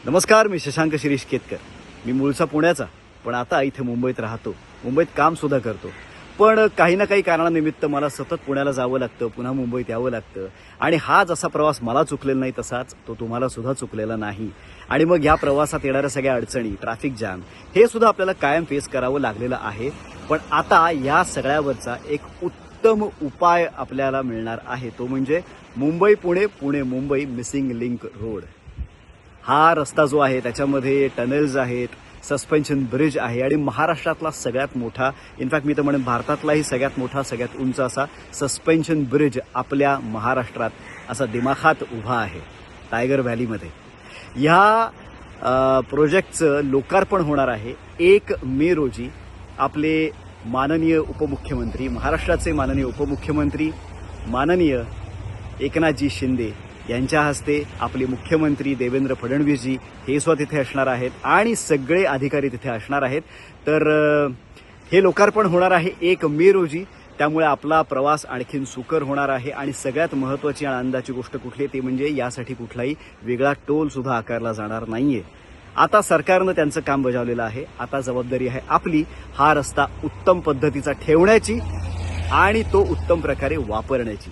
नमस्कार, मी शशांक शिरीष केतकर. मी मूळचा पुण्याचा, पण आता इथे मुंबईत राहतो. मुंबईत कामसुद्धा करतो. पण काही ना काही कारणानिमित्त मला सतत पुण्याला जावं लागतं, पुन्हा मुंबईत यावं लागतं. आणि हा जसा प्रवास मला चुकलेला नाही तसाच तो तुम्हाला सुद्धा चुकलेला नाही. आणि मग या प्रवासात येणाऱ्या सगळ्या अडचणी, ट्रॅफिक जॅम हे सुद्धा आपल्याला कायम फेस करावं लागलेलं आहे. पण आता या सगळ्यावरचा एक उत्तम उपाय आपल्याला मिळणार आहे. तो म्हणजे Mumbai Pune, Pune Mumbai missing link road. हा रस्ता जो आहे त्याच्यामध्ये टनेल्स आहेत, सस्पेन्शन ब्रिज आहे आणि महाराष्ट्रातला सगळ्यात मोठा, इनफॅक्ट मी तर म्हणेन भारतातलाही सगळ्यात मोठा, सगळ्यात उंच असा सस्पेन्शन ब्रिज आपल्या महाराष्ट्रात असा दिमाखात उभा आहे टायगर व्हॅलीमध्ये. ह्या प्रोजेक्टचं लोकार्पण होणार आहे 1 मे रोजी. आपले माननीय उपमुख्यमंत्री, महाराष्ट्राचे माननीय उपमुख्यमंत्री माननीय एकनाथजी शिंदे यांच्या हस्ते आपले मुख्यमंत्री देवेंद्र फडणवीसजी हे सुद्धा तिथे असणार आहेत आणि सगळे अधिकारी तिथे असणार आहेत. तर हे लोकार्पण होणार आहे 1 मे रोजी. त्यामुळे आपला प्रवास आणखीन सुकर होणार आहे. आणि सगळ्यात महत्त्वाची आणि आनंदाची गोष्ट कुठली ती म्हणजे यासाठी कुठलाही वेगळा टोल सुद्धा आकारला जाणार नाहीये. आता सरकारनं त्यांचं काम बजावलेलं आहे. आता जबाबदारी आहे आपली हा रस्ता उत्तम पद्धतीचा ठेवण्याची आणि तो उत्तम प्रकारे वापरण्याची.